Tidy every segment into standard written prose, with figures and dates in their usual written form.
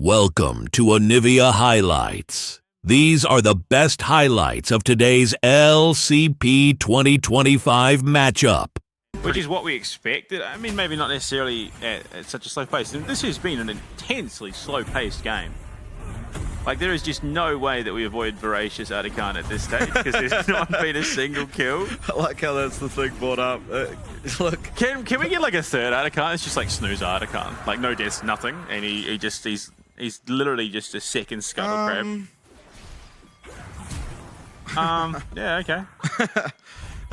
Welcome to Onivia Highlights. These are the best highlights of today's LCP 2025 matchup. Which is what we expected. I mean, maybe not necessarily at such a slow pace. This has been an intensely slow-paced game. Like, there is just no way that we avoid Voracious Artican at this stage because there's not been a single kill. I like how that's the thing brought up. Look, can we get like a third Artican? It's just like snooze Artican, like no deaths, nothing, and he's literally just a second scuttle crab. Yeah, okay.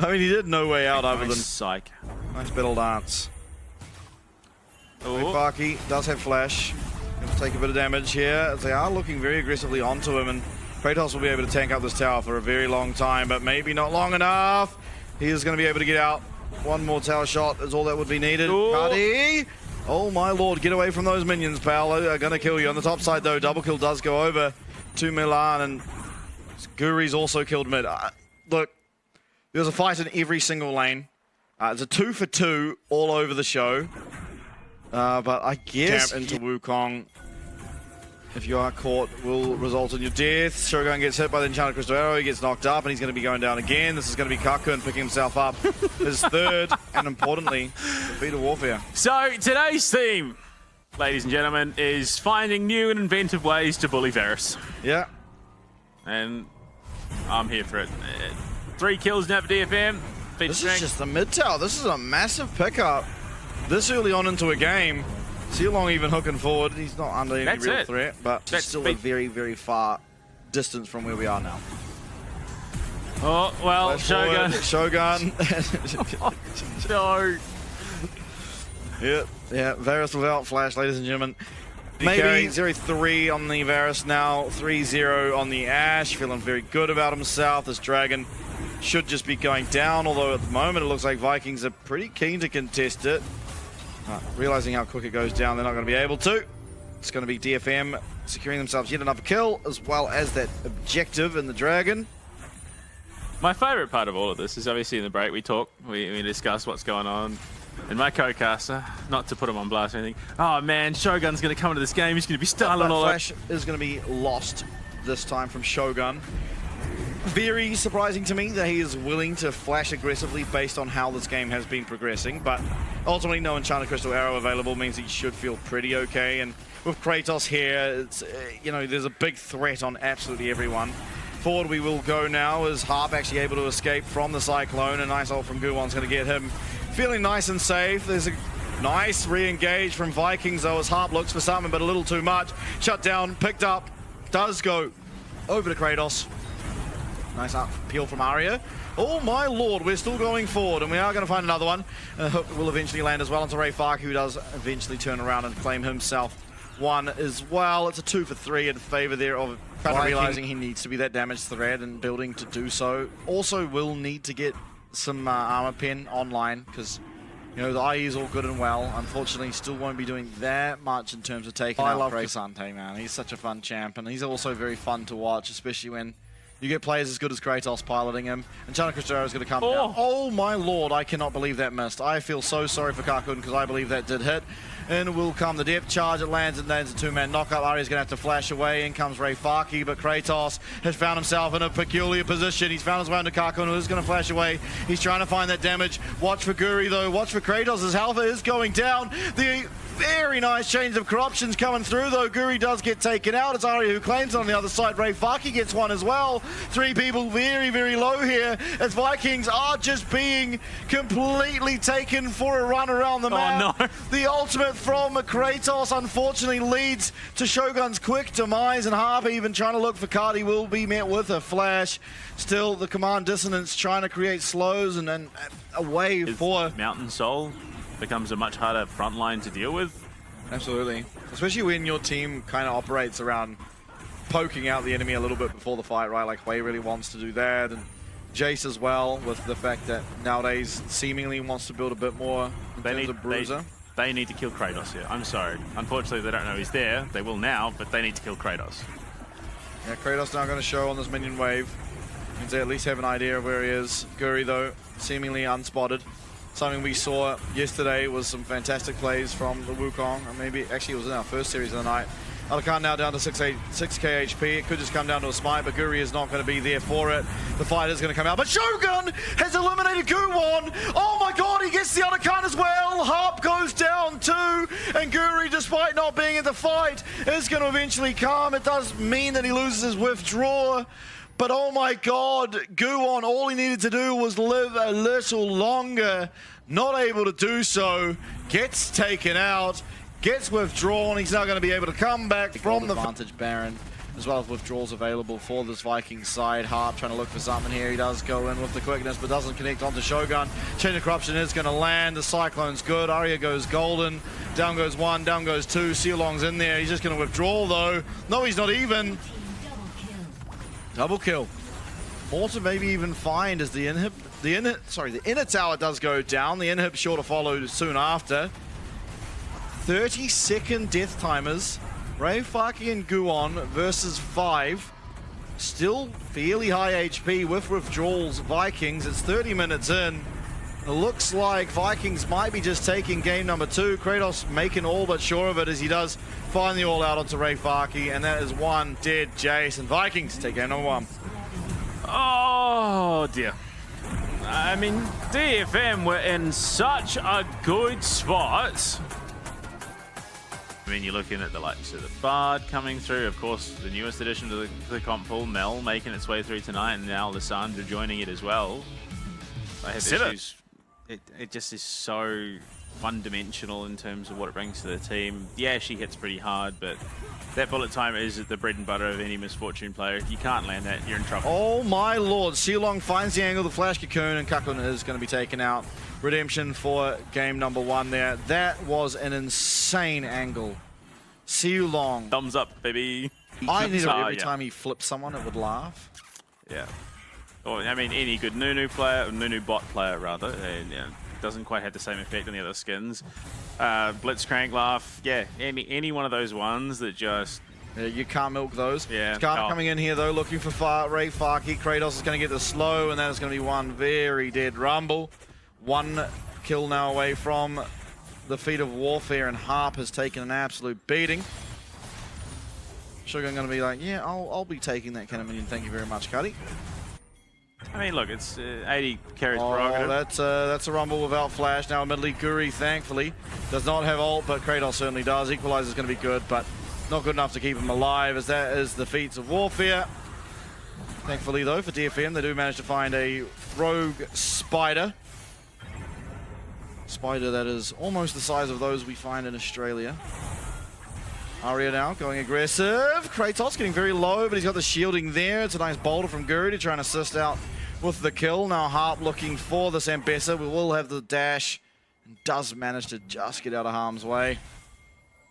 I mean, he did no way out other than psych. Nice battle dance. MVKE does have flash. Going to take a bit of damage here as they are looking very aggressively onto him, and Kratos will be able to tank up this tower for a very long time, but maybe not long enough. He is going to be able to get out. One more tower shot is all that would be needed. Cardi! Oh my lord, get away from those minions, pal. They're going to kill you. On the top side though, double kill does go over to Milan, and Guri's also killed mid. Look, there's a fight in every single lane. It's a 2 for 2 all over the show. But I guess Jump into Wukong, if you are caught, will result in your death. Shogun gets hit by the Enchanted Crystal Arrow. He gets knocked up, and he's going to be going down again. This is going to be Kakun picking himself up. His third, and importantly, defeat of Warfare. So today's theme, ladies and gentlemen, is finding new and inventive ways to bully Varus. Yeah. And I'm here for it. 3 kills now for DFM. This is just the mid tower. This is a massive pickup. This early on into a game. See long even hooking forward. He's not under any real threat, but it's still a very, very far distance from where we are now. Oh, well, Shogun. Shogun. No. Yeah, Varus without flash, ladies and gentlemen. Maybe 0-3 on the Varus now, 3-0 on the Ashe. Feeling very good about himself. This dragon should just be going down, although at the moment it looks like Vikings are pretty keen to contest it. Realizing how quick it goes down, they're not going to be able to. It's going to be DFM securing themselves yet another kill, as well as that objective in the dragon. My favorite part of all of this is obviously in the break we discuss what's going on. And my co-caster, not to put him on blast or anything, oh man, Shogun's going to come into this game, he's going to be styling all flash is going to be lost this time from Shogun. Very surprising to me that he is willing to flash aggressively based on how this game has been progressing, but ultimately no Enchanted Crystal Arrow available means he should feel pretty okay, and with Kratos here, it's, there's a big threat on absolutely everyone. Forward we will go now as Harp actually able to escape from the Cyclone. A nice ult from Guwon's going to get him feeling nice and safe. There's a nice re-engage from Vikings though as Harp looks for something, but a little too much. Shut down, picked up, does go over to Kratos. Nice up peel from Arya. Oh my lord, we're still going forward, and we are going to find another one. Hook will eventually land as well onto MVKE, who does eventually turn around and claim himself one as well. It's a 2 for 3 in favor there of kind of realizing he needs to be that damage threat and building to do so. Also will need to get some armor pen online because the IE is all good and well. Unfortunately, still won't be doing that much in terms of taking out Krasante, man. He's such a fun champ, and he's also very fun to watch, especially when you get players as good as Kratos piloting him. And Enchanted Crystal Arrow is going to come down. Oh my lord, I cannot believe that missed. I feel so sorry for Kakun because I believe that did hit. And will come the depth charge. It lands and lands a 2-man knockup. Arya's going to have to flash away. In comes MVKE, but Kratos has found himself in a peculiar position. He's found his way into Kakun, who is going to flash away. He's trying to find that damage. Watch for Guri though. Watch for Kratos. His health is going down. The very nice change of corruptions coming through though. Guri does get taken out. It's Arya who claims it on the other side. MVKE gets one as well. 3 people very, very low here as Vikings are just being completely taken for a run around the map. Oh, no. The ultimate from Kratos unfortunately leads to Shogun's quick demise, and Harp even trying to look for Cardi will be met with a flash. Still the command dissonance trying to create slows and then a wave for Mountain Soul becomes a much harder front line to deal with. Absolutely. Especially when your team kind of operates around poking out the enemy a little bit before the fight, right? Like Wei really wants to do that, and Jace as well, with the fact that nowadays seemingly wants to build a bit more in terms of Bruiser. They need to kill Kratos here. I'm sorry. Unfortunately, they don't know he's there. They will now, but they need to kill Kratos. Yeah, Kratos now going to show on this minion wave. Means they at least have an idea of where he is. Guri, though, seemingly unspotted. Something we saw yesterday was some fantastic plays from the Wukong. Or maybe, actually, it was in our first series of the night. Alakan now down to 6k HP. It could just come down to a smite, but Guri is not going to be there for it. The fight is going to come out, but Shogun has eliminated Guwon. Oh my god, he gets the Alakan as well. Harp goes down too, and Guri, despite not being in the fight, is going to eventually come. It does mean that he loses his withdraw, but oh my god, Guwon, all he needed to do was live a little longer. Not able to do so, gets taken out. Gets withdrawn. He's now going to be able to come back from the advantage Baron, as well as withdrawals available for this Viking side. Harp trying to look for something here. He does go in with the quickness, but doesn't connect onto Shogun. Chain of Corruption is going to land. The Cyclone's good. Arya goes golden. Down goes one. Down goes two. Sealong's in there. He's just going to withdraw though. No, he's not even. Double kill. More to maybe even find as the inner tower does go down. The inhib sure to follow soon after. 30-second death timers. Rayfaki and Guwon versus 5. Still fairly high HP with withdrawals. Vikings, it's 30 minutes in. It looks like Vikings might be just taking game number 2. Kratos making all but sure of it as he does find the all out onto Rayfaki, and that is one dead Jace. And Vikings take game number 1. Oh dear. I mean, DFM were in such a good spot. I mean, you're looking at the likes of the Bard coming through, of course, the newest addition to the comp pool, Mel making its way through tonight, and now Lissandra joining it as well. I have issues. It just is so one-dimensional in terms of what it brings to the team. Yeah, she hits pretty hard, but that bullet time is the bread and butter of any Misfortune player. If you can't land that, you're in trouble. Oh my lord, Sealong finds the angle, the flash cocoon, and Kakun is going to be taken out. Redemption for game number 1 there. That was an insane angle. Sealong. Thumbs up, baby. I need it every time he flips someone, it would laugh. Yeah. Or, I mean, any good Nunu player, or Nunu bot player rather, and, yeah, doesn't quite have the same effect on the other skins. Blitzcrank laugh, yeah, any one of those ones that just... Yeah, you can't milk those. Yeah. Scarlet coming in here though, looking for Rayfaki. Kratos is going to get the slow, and that is going to be one very dead Rumble. 1 kill now away from the feat of warfare, and Harp has taken an absolute beating. Shogun going to be like, yeah, I'll be taking that kind of minion. Thank you very much, Cuddy. I mean, look, it's 80 carries prerogative. That's a Rumble without flash. Now, admittedly, Guri, thankfully, does not have ult, but Kratos certainly does. Equalizer is going to be good, but not good enough to keep him alive, as that is the feats of warfare. Thankfully, though, for DFM, they do manage to find a rogue spider. Spider that is almost the size of those we find in Australia. Arya now going aggressive. Kratos getting very low, but he's got the shielding there. It's a nice boulder from Guru to try and assist out with the kill. Now Harp looking for this Ambessa. We will have the dash, and does manage to just get out of harm's way.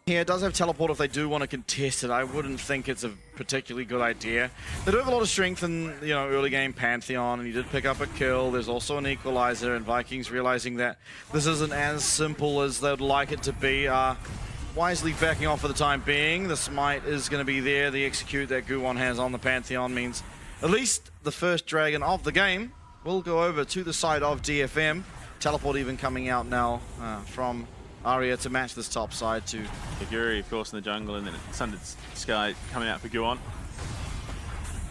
Yeah, it does have teleport if they do want to contest it. I wouldn't think it's a particularly good idea. They do have a lot of strength in, you know, early game Pantheon, and he did pick up a kill. There's also an equalizer, and Vikings realizing that this isn't as simple as they'd like it to be. Wisely backing off for the time being. The smite is going to be there. The execute that Guwon has on the Pantheon means at least the first dragon of the game will go over to the side of DFM. Teleport even coming out now from Arya to match this top side to Guri, of course, in the jungle, and then Sundered Sky coming out for Guwon.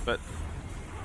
But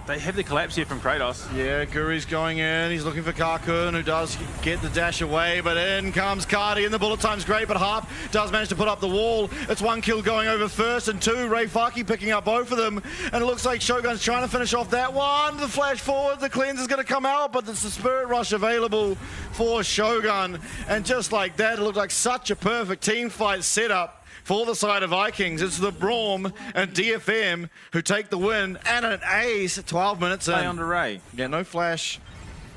they have the collapse here from Kratos. Yeah, Guri's going in. He's looking for Kakun, who does get the dash away, but in comes Cardi, and the bullet time's great, but Harp does manage to put up the wall. It's 1 kill going over first, and 2, Rayfaki picking up both of them, and it looks like Shogun's trying to finish off that one. The flash forward, the cleanse is going to come out, but there's the Spirit Rush available for Shogun, and just like that, it looked like such a perfect team fight setup for the side of Vikings. It's the Braum and DFM who take the win, and an ace 12 minutes in. Play on to Ray. Yeah, no flash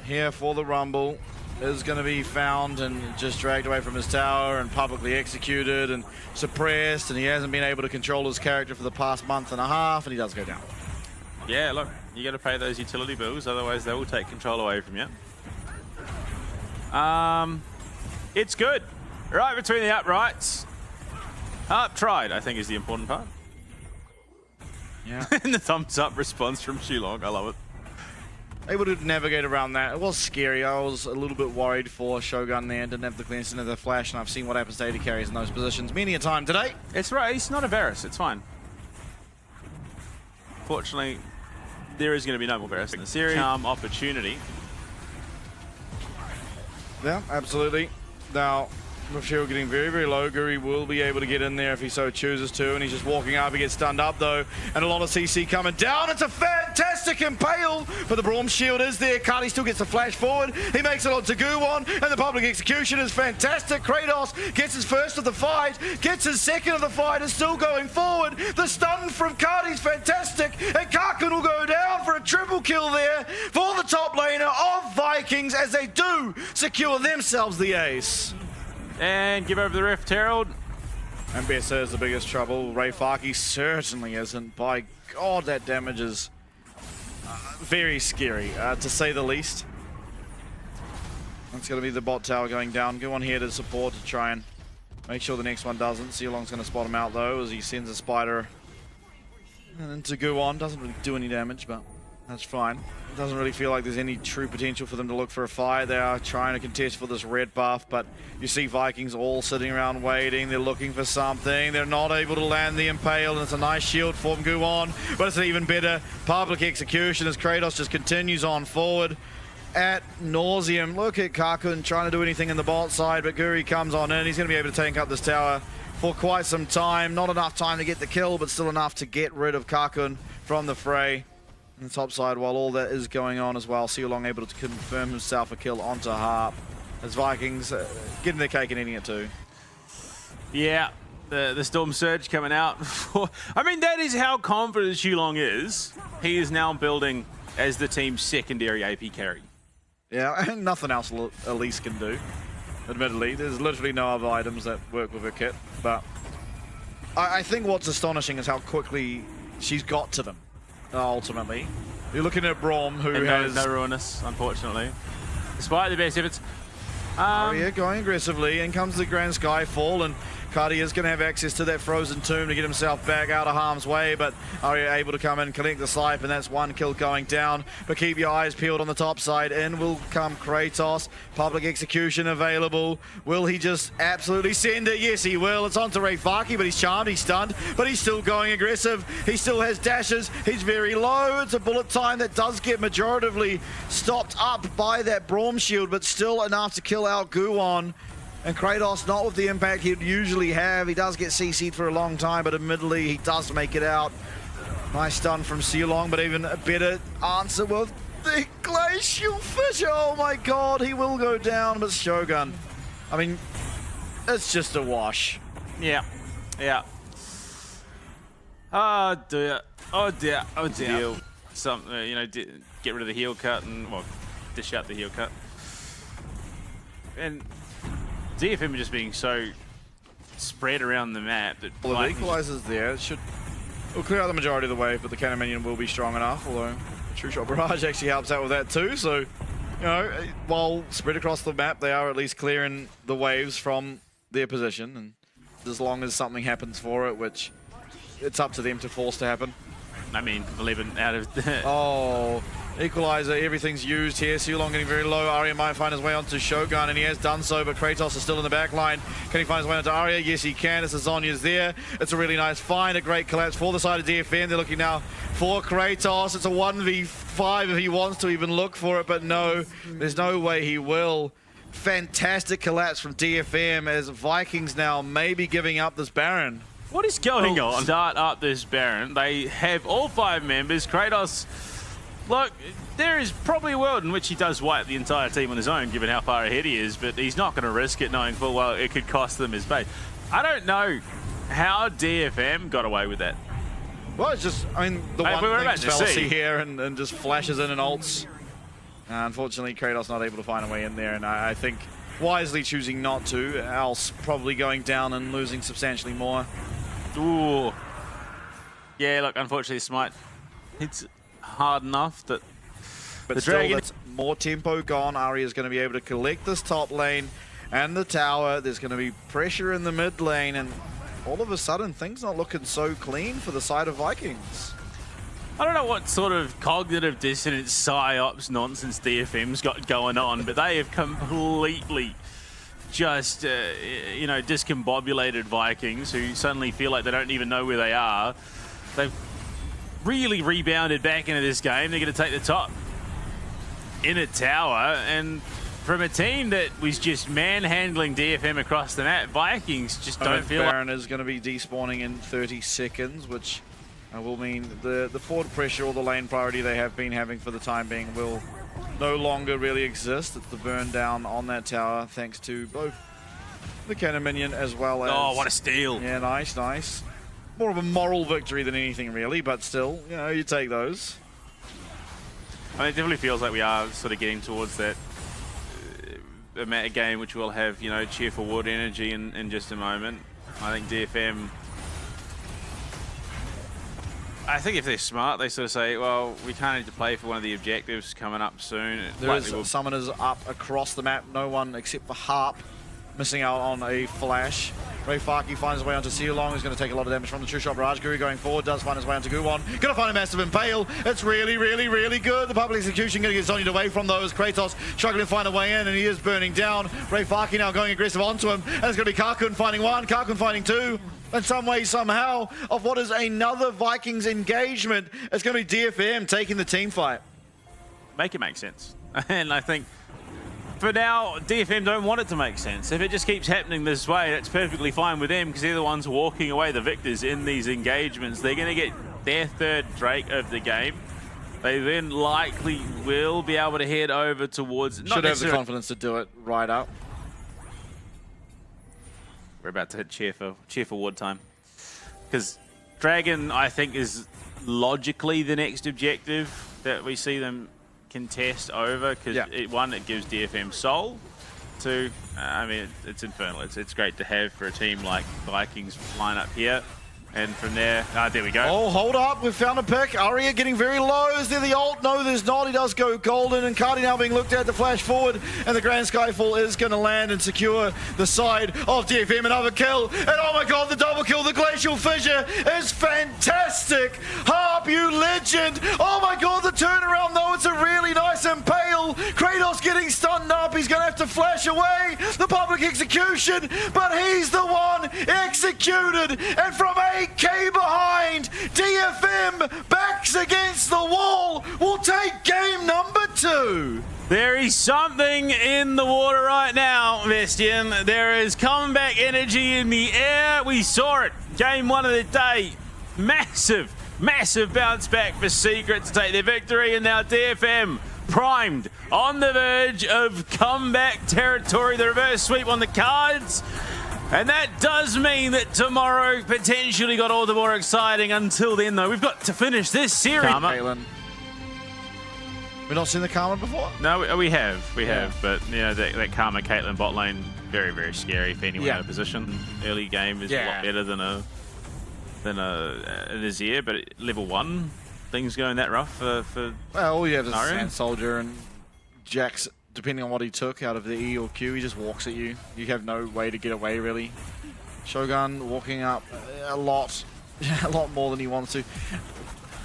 here for the Rumble. Is going to be found and just dragged away from his tower and publicly executed and suppressed, and he hasn't been able to control his character for the past month and a half, and he does go down. Yeah, look, you got to pay those utility bills, otherwise they will take control away from you. It's good. Right between the uprights. Harp tried, I think, is the important part. Yeah. And the thumbs up response from Shulong, I love it. able to navigate around that. It was scary. I was a little bit worried for Shogun there. Didn't have the clearance into the flash, and I've seen what happens to AD carries in those positions many a time today. It's right. He's not a Varus. It's fine. Fortunately, there is going to be no more Varus in the series. Opportunity. Yeah, absolutely. Now, with shield getting very, very low, Guri will be able to get in there if he so chooses to, and he's just walking up. He gets stunned up, though, and a lot of CC coming down. It's a fantastic impale, but the Braum shield is there. Cardi still gets the flash forward. He makes it on to Guwon, and the public execution is fantastic. Kratos gets his first of the fight, gets his second of the fight, is still going forward. The stun from Cardi's fantastic, and Karkun will go down for a triple kill there for the top laner of Vikings as they do secure themselves the ace. And give over the Rift Herald. And Bessa is the biggest trouble. Ray Farkey certainly isn't. By God, that damage is very scary, to say the least. That's going to be the bot tower going down. Go on here to support to try and make sure the next one doesn't. Sealong's going to spot him out, though, as he sends a spider into Guwon. Doesn't really do any damage, but that's fine. It doesn't really feel like there's any true potential for them to look for a fight. They are trying to contest for this red buff, but you see Vikings all sitting around waiting. They're looking for something. They're not able to land the impale, and it's a nice shield from Guwon, but it's an even better public execution as Kratos just continues on forward at nauseum. Look at Karkun trying to do anything in the bot side, but Guri comes on in. He's going to be able to tank up this tower for quite some time. Not enough time to get the kill, but still enough to get rid of Karkun from the fray. On the top side, while all that is going on as well, Sealong able to confirm himself a kill onto Harp as Vikings getting their cake and eating it too. Yeah, the Storm Surge coming out. I mean, that is how confident Sealong is. He is now building as the team's secondary AP carry. Yeah, and nothing else Elise can do, admittedly. There's literally no other items that work with her kit, but I think what's astonishing is how quickly she's got to them. Ultimately, you're looking at Braum, who has no Ruinous, unfortunately, despite the best efforts. Arya going aggressively, and comes the Grand Skyfall, and Cardi is going to have access to that Frozen Tomb to get himself back out of harm's way, but Arya able to come in, collect the snipe, and that's one kill going down. But keep your eyes peeled on the top side. In will come Kratos. Public execution available. Will he just absolutely send it? Yes, he will. It's on to Ray Farkey, but he's charmed, he's stunned, but he's still going aggressive. He still has dashes. He's very low. It's a bullet time that does get majoritively stopped up by that Braum shield, but still enough to kill out Guwon. And Kratos not with the impact he'd usually have. He does get CC'd for a long time, but admittedly he does make it out. Nice stun from Sealong, but even a better answer with the Glacial Fissure. Oh my God, he will go down, but Shogun, I mean, it's just a wash. Yeah, yeah. Oh dear, oh dear, oh dear. Something, you know, get rid of the heel cut and, well, dish out the heel cut. And DFM just being so spread around the map that well, the equalizer's there. It will clear out the majority of the wave, but the cannon minion will be strong enough, although True Shot Barrage actually helps out with that too. So, you know, while spread across the map, they are at least clearing the waves from their position, and as long as something happens for it, which it's up to them to force to happen. I mean, 11 out of... Oh, equalizer, everything's used here. Sealong getting very low. Arya might find his way onto Shogun, and he has done so, but Kratos is still in the back line. Can he find his way onto Arya? Yes, he can. It's Zonya's there. It's a really nice find, a great collapse for the side of DFM. They're looking now for Kratos. It's a 1v5 if he wants to even look for it, but no, there's no way he will. Fantastic collapse from DFM as Vikings now maybe giving up this Baron. What is going on? Start up this Baron. They have all 5 members. Kratos, look, there is probably a world in which he does wipe the entire team on his own, given how far ahead he is, but he's not going to risk it, knowing full well it could cost them his base. I don't know how DFM got away with that. Well, it's just, I mean, the one thing's fallacy here and just flashes in and ults. Unfortunately, Kratos not able to find a way in there, and I think wisely choosing not to, else probably going down and losing substantially more. Ooh. Yeah, look, unfortunately, Smite hits hard enough that but the still, Dragon... that's more tempo gone. Arya is going to be able to collect this top lane and the tower. There's going to be pressure in the mid lane, and all of a sudden, things not looking so clean for the side of Vikings. I don't know what sort of cognitive dissonance, psyops nonsense DFM's got going on, but they have completely just, you know, discombobulated Vikings, who suddenly feel like they don't even know where they are. They've really rebounded back into this game. They're going to take the top in a tower, and from a team that was just manhandling DFM across the map, Vikings just don't feel like... Baron is going to be despawning in 30 seconds, which will mean the forward pressure or the lane priority they have been having for the time being will no longer really exist. It's the burn down on that tower, thanks to both the cannon minion as well as... Oh, what a steal. Yeah, nice, nice. More of a moral victory than anything really, but still, you know, you take those. I mean, it definitely feels like we are sort of getting towards that meta game, which will have, you know, cheerful wood energy in just a moment. I think DFM... I think if they're smart, they sort of say, well, we kind of need to play for one of the objectives coming up soon. There is summoners up across the map. No one except for Harp missing out on a flash. Rayfaki finds his way onto Sealong, who's going to take a lot of damage from the true shot barrage. Guru going forward, does find his way onto Guwon. Going to find a massive impale. It's really, really, really good. The public execution going to get Zonied away from those. Kratos struggling to find a way in, and he is burning down. Rayfaki now going aggressive onto him, and it's going to be Karkun finding one, Karkun finding two. In some way, somehow, of what is another Vikings engagement, it's going to be DFM taking the team fight. Make it make sense. And I think, for now, DFM don't want it to make sense. If it just keeps happening this way, that's perfectly fine with them, because they're the ones walking away the victors in these engagements. They're going to get their third Drake of the game. They then likely will be able to head over towards... Should have the confidence to do it right up. We're about to hit cheerful wood time. Because Dragon, I think, is logically the next objective that we see them contest over. Because one, it gives DFM soul. Two, I mean, it's infernal. It's great to have for a team like Vikings line up here. And from there, there we go. Oh, hold up. We've found a pick. Aria getting very low. Is there the ult? No, there's not. He does go golden. And Cardi now being looked at to flash forward. And the Grand Skyfall is going to land and secure the side of DFM. Another kill. And oh my god, the double kill. The Glacial Fissure is fantastic. Harp, you legend. Oh my god, the turnaround though. It's a really nice impale. Kratos getting stunned up. He's going to have to flash away the public execution. But he's the one executed. And from 8K behind, DFM backs against the wall. We'll take game number 2. There is something in the water right now, Vestian. There is comeback energy in the air. We saw it. Game 1 of the day. Massive, massive bounce back for Secret to take their victory. And now DFM primed on the verge of comeback territory. The reverse sweep on the cards. And that does mean that tomorrow potentially got all the more exciting. Until then, though, we've got to finish this series. Caitlyn. We've not seen the Karma before? No, we have. We have. But, you know, that Karma Caitlyn bot lane, very, very scary for anyone in a position. Early game is a lot better than a Azir, but at level 1, things going that rough for well, all you have is a Sand Soldier, and Jax, depending on what he took out of the E or Q, he just walks at you. You have no way to get away, really. Shogun walking up a lot more than he wants to.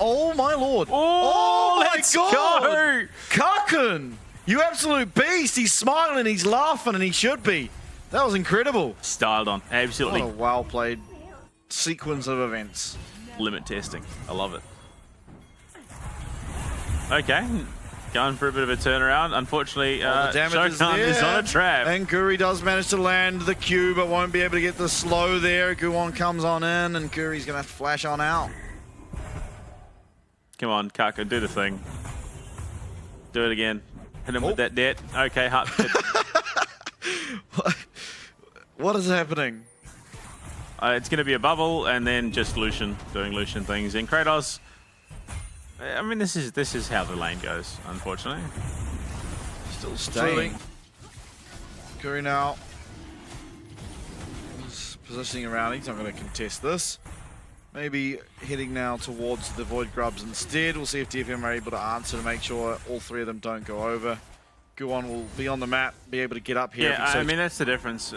Oh my lord! Oh my god! Go! Karkun, you absolute beast! He's smiling, he's laughing, and he should be. That was incredible. Styled on, absolutely. What a well played sequence of events. Limit testing, I love it. Okay. Going for a bit of a turnaround. Unfortunately, Shogun is on a trap. And Guri does manage to land the Q, but won't be able to get the slow there. Guwon comes on in, and Guri's going to have to flash on out. Come on, Karkun, do the thing. Do it again. Hit him with that net. Okay, What is happening? It's going to be a bubble, and then just Lucian doing Lucian things. And Kratos, I mean, this is how the lane goes, unfortunately. Still staying. Guri now is positioning around. He's not going to contest this. Maybe heading now towards the Void Grubs instead. We'll see if DFM are able to answer to make sure all three of them don't go over. Guwon will be on the map, be able to get up here. Yeah, I mean, that's the difference.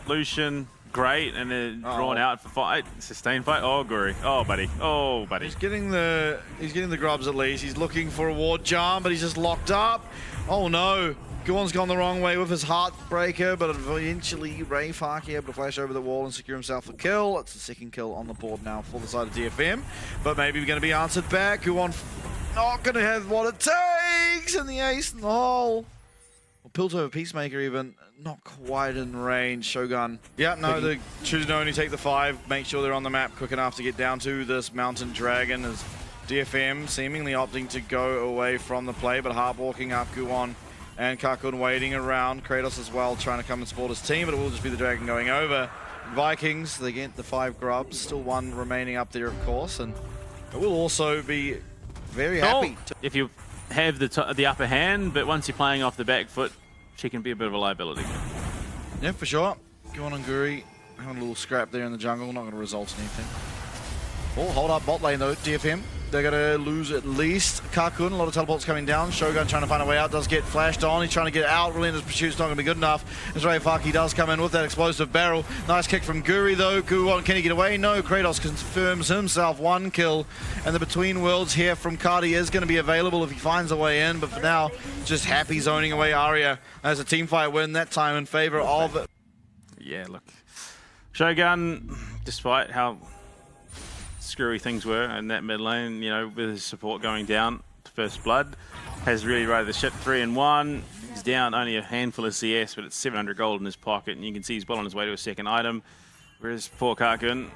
Lucian, great, and then drawn out for fight, sustained fight. Oh, Guri. Oh, buddy. Oh, buddy. He's getting the grubs at least. He's looking for a ward jam, but he's just locked up. Oh no. Guon's gone the wrong way with his Heartbreaker, but eventually RayFarky able to flash over the wall and secure himself a kill. It's the second kill on the board now for the side of DFM, but maybe we're going to be answered back. Guon not going to have what it takes, and the ace in the hole. Well, Piltover Peacemaker even not quite in range. Shogun. Yeah, no, they're choosing to only take the 5. Make sure they're on the map quick enough to get down to this Mountain Dragon, as DFM seemingly opting to go away from the play, but heartwalking up Guon. And Kakun waiting around. Kratos as well trying to come and support his team, but it will just be the Dragon going over. Vikings, they get the 5 grubs. Still 1 remaining up there, of course. And it will also be very happy. If you have the upper hand, but once you're playing off the back foot, she can be a bit of a liability. Yeah, for sure. Guon and Guri having a little scrap there in the jungle. Not going to result in anything. Oh, hold up bot lane though, DFM. They're going to lose at least Kakun. A lot of teleports coming down. Shogun trying to find a way out. Does get flashed on. He's trying to get out. Relentless Pursuit's not going to be good enough. As RayFarky does come in with that explosive barrel. Nice kick from Guri though. Guon, can he get away? No. Kratos confirms himself 1 kill. And the Between Worlds here from Cardi is going to be available if he finds a way in. But for now, just happy zoning away Arya as a team fight win, that time in favor of... Yeah, look. Shogun, despite how screwy things were in that mid lane, you know, with his support going down to First Blood, has really righted the ship. 3-1. He's down only a handful of CS, but it's 700 gold in his pocket, and you can see he's well on his way to a second item. Whereas poor Kakun,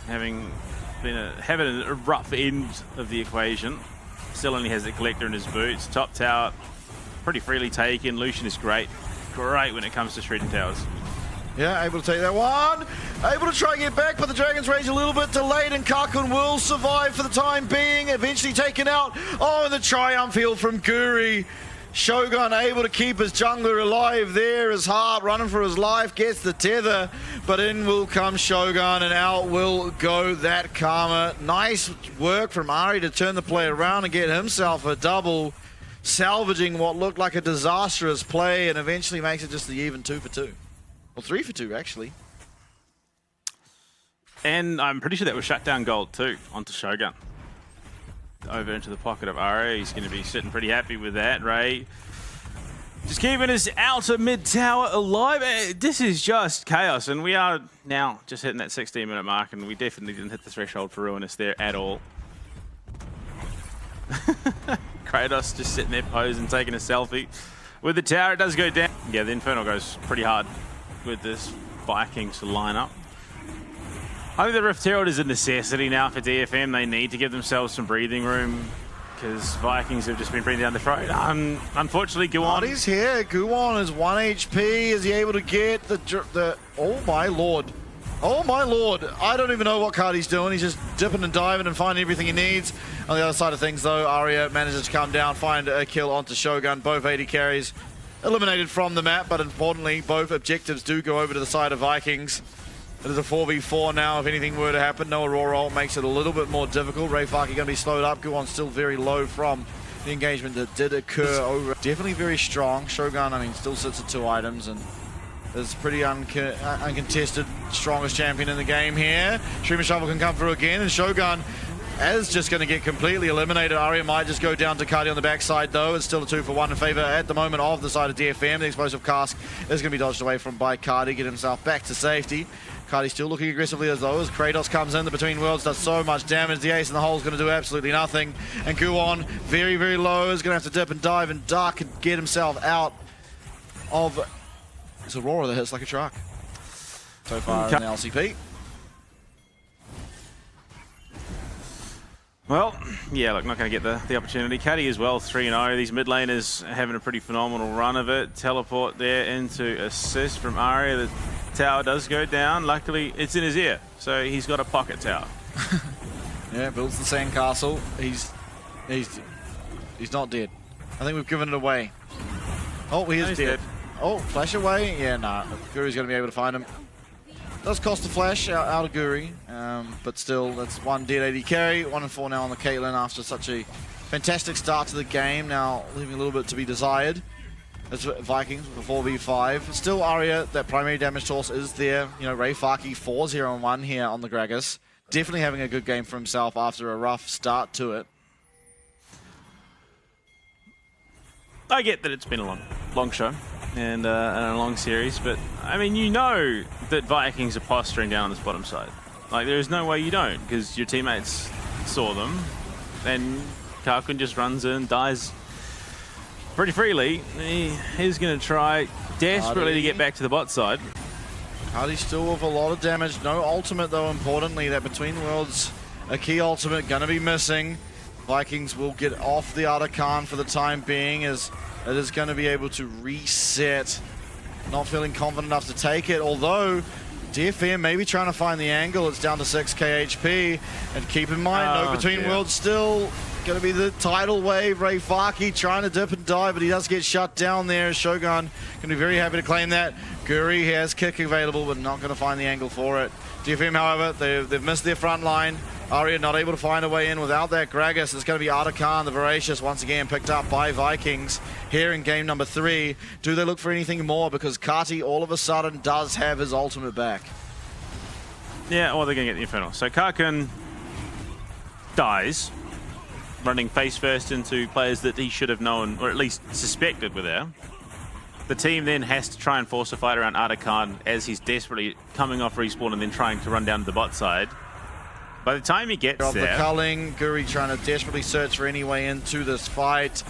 having a rough end of the equation, still only has the collector in his boots. Top tower, pretty freely taken. Lucian is great when it comes to shredding towers. Yeah, able to take that one. Able to try and get back, but the Dragon's Rage a little bit delayed, and Kakun will survive for the time being. Eventually taken out. Oh, and the triumph heal from Guri. Shogun able to keep his jungler alive there. His heart running for his life, gets the tether, but in will come Shogun, and out will go that Karma. Nice work from Ari to turn the play around and get himself a double, salvaging what looked like a disastrous play, and eventually makes it just the even 2 for 2. Well, 3 for 2, actually. And I'm pretty sure that was shut down gold too, onto Shogun. Over into the pocket of Ari. He's going to be sitting pretty happy with that. Ray just keeping his outer mid tower alive. This is just chaos, and we are now just hitting that 16-minute mark, and we definitely didn't hit the threshold for Ruinous there at all. Kratos just sitting there posing, taking a selfie with the tower. It does go down. Yeah, the Infernal goes pretty hard with this Vikings lineup. I think the Rift Herald is a necessity now for DFM. They need to give themselves some breathing room because Vikings have just been bringing down the throat. Unfortunately, Guon. He's here. Guon is 1 HP. Is he able to get the... Oh my lord. Oh my lord. I don't even know what card he's doing. He's just dipping and diving and finding everything he needs. On the other side of things though, Arya manages to come down, find a kill onto Shogun. Both 80 carries eliminated from the map, but importantly, both objectives do go over to the side of Vikings. It is a 4v4 now. If anything were to happen, no Aurora ult makes it a little bit more difficult. RayFarky going to be slowed up. Guon's still very low from the engagement that did occur over. Definitely very strong. Shogun, I mean, still sits at 2 items and is pretty uncontested strongest champion in the game here. Streamer Shovel can come through again, and Shogun is just going to get completely eliminated. Arya might just go down to Cardi on the backside though. It's still a 2 for 1 in favor at the moment of the side of DFM. The explosive cask is going to be dodged away from by Cardi, get himself back to safety. Cardi still looking aggressively as though as Kratos comes in. The Between Worlds does so much damage. The ace in the hole is going to do absolutely nothing. And Guon, very, very low, is going to have to dip and dive and duck and get himself out of... It's Aurora that hits like a truck so far in the LCP. Well, yeah, look, not going to get the opportunity. Caddy as well, 3-0. These mid laners are having a pretty phenomenal run of it. Teleport there into assist from Arya. The tower does go down. Luckily, it's in his ear, so he's got a pocket tower. Yeah, builds the sandcastle. He's not dead. I think we've given it away. Oh, he is dead. Oh, flash away. Yeah, nah. Guri's going to be able to find him. Does cost a flash out of Guri, but still, that's 1 dead 80 carry. 1-4 now on the Caitlyn after such a fantastic start to the game. Now, leaving a little bit to be desired. As Vikings with a 4v5. Still Aria, that primary damage source is there. You know, Ray Farkey 4-0-1 here on the Gragas. Definitely having a good game for himself after a rough start to it. I get that it's been a long show and a long series, but I mean, you know that Vikings are posturing down on this bottom side. Like, there's no way you don't, because your teammates saw them, and Karkun just runs in, dies pretty freely. He's going to try desperately to get back to the bot side. Hardy still with a lot of damage. No ultimate, though, importantly. That Between Worlds, a key ultimate, going to be missing. Vikings will get off the Artican for the time being, as it is going to be able to reset. Not feeling confident enough to take it, although DFM maybe trying to find the angle. It's down to 6k HP. And keep in mind, no Between Worlds still going to be the tidal wave. Ray Farkey trying to dip and dive, but he does get shut down there. Shogun going to be very happy to claim that. Guri has kick available, but not going to find the angle for it. DFM, however, they've missed their front line. Aria not able to find a way in without that Gragas. It's going to be Artican, the Voracious, once again picked up by Vikings here in game number 3. Do they look for anything more? Because Kati all of a sudden does have his ultimate back. Yeah, or they're going to get the Infernal. So Karkun dies, running face first into players that he should have known, or at least suspected were there. The team then has to try and force a fight around Artican as he's desperately coming off respawn and then trying to run down to the bot side. By the time he gets there... The culling, Guri trying to desperately search for any way into this fight.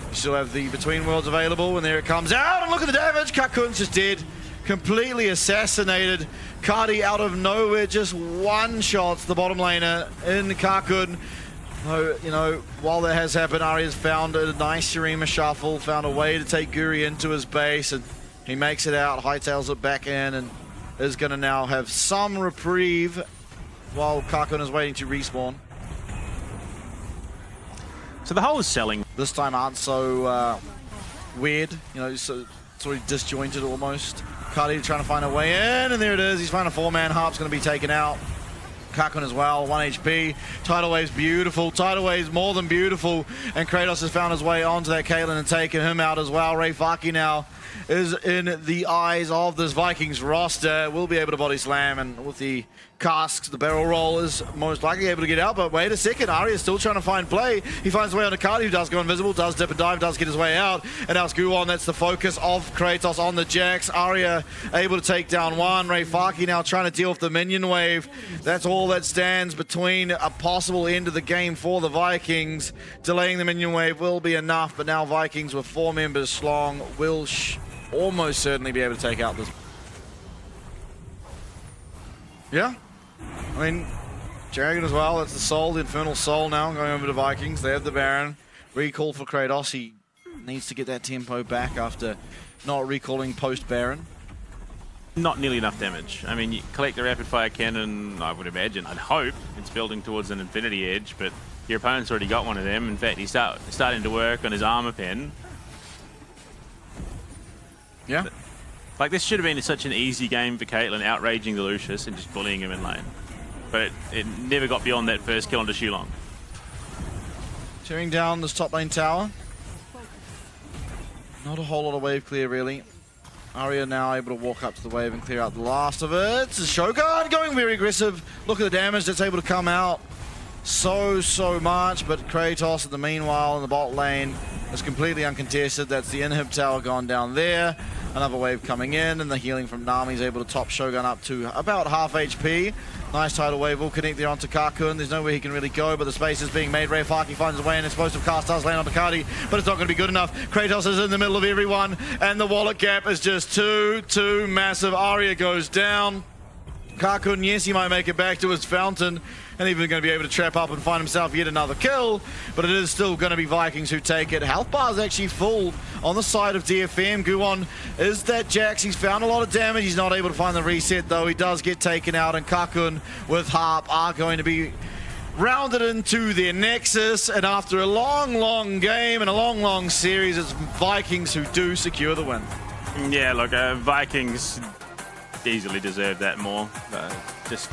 You still have the Between Worlds available, and there it comes out, and look at the damage! Kakun's just dead. Completely assassinated. Kati out of nowhere just one-shots the bottom laner in Kakun. You know, while that has happened, Aria's found a nice Shurima shuffle, found a way to take Guri into his base, and he makes it out, hightails it back in, and is going to now have some reprieve while Kakun is waiting to respawn. So the whole selling this time aren't so weird, you know, so sort of disjointed almost. Kati trying to find a way in, and there it is. He's found a 4-man. Harp's going to be taken out. Kakun as well, 1 HP. Tidal Wave's beautiful. Tidal Wave's more than beautiful. And Kratos has found his way onto that Caitlyn and taken him out as well. Ray Farkey now is in the eyes of this Vikings roster. Will be able to body slam, and with the casks, the barrel roll is most likely able to get out. But wait a second, Aria's still trying to find play. He finds his way onto Kati, who does go invisible, does dip and dive, does get his way out. And now it's Guwon, that's the focus of Kratos on the Jax. Aria able to take down one. Ray Farkey now trying to deal with the minion wave. That's all that stands between a possible end of the game for the Vikings. Delaying the minion wave will be enough, but now Vikings with 4 members strong will almost certainly be able to take out this. Yeah, I mean, Dragon as well, that's the soul, the Infernal Soul now going over to Vikings. They have the Baron. Recall for Kratos. He needs to get that tempo back after not recalling post-Baron. Not nearly enough damage. I mean, you collect the rapid fire cannon, I would imagine, I'd hope it's building towards an Infinity Edge, but your opponent's already got one of them. In fact, he's starting to work on his armor pen. Yeah. Like, this should have been such an easy game for Caitlyn, outraging the Lucius and just bullying him in lane. But it never got beyond that first kill onto Shulong. Tearing down this top lane tower. Not a whole lot of wave clear, really. Aria now able to walk up to the wave and clear out the last of it. It's Shogun going very aggressive. Look at the damage that's able to come out. So much, but Kratos in the meanwhile in the bot lane is completely uncontested. That's the inhib tower gone down there. Another wave coming in, and the healing from Nami's able to top Shogun up to about half HP. Nice tidal wave will connect there onto Kakun. There's nowhere he can really go, but the space is being made. Ray Farkey finds his way, and explosive cast does land on Kati, but it's not going to be good enough. Kratos is in the middle of everyone, and the wallet gap is just too massive. Aria goes down. Kakun, yes, he might make it back to his fountain, and even going to be able to trap up and find himself yet another kill, but it is still going to be Vikings who take it. Health bar is actually full on the side of DFM. Guwon is that Jax. He's found a lot of damage. He's not able to find the reset, though. He does get taken out, and Kakun with Harp are going to be rounded into their Nexus, and after a long game and a long series, it's Vikings who do secure the win. Yeah, look, Vikings easily deserve that more. Just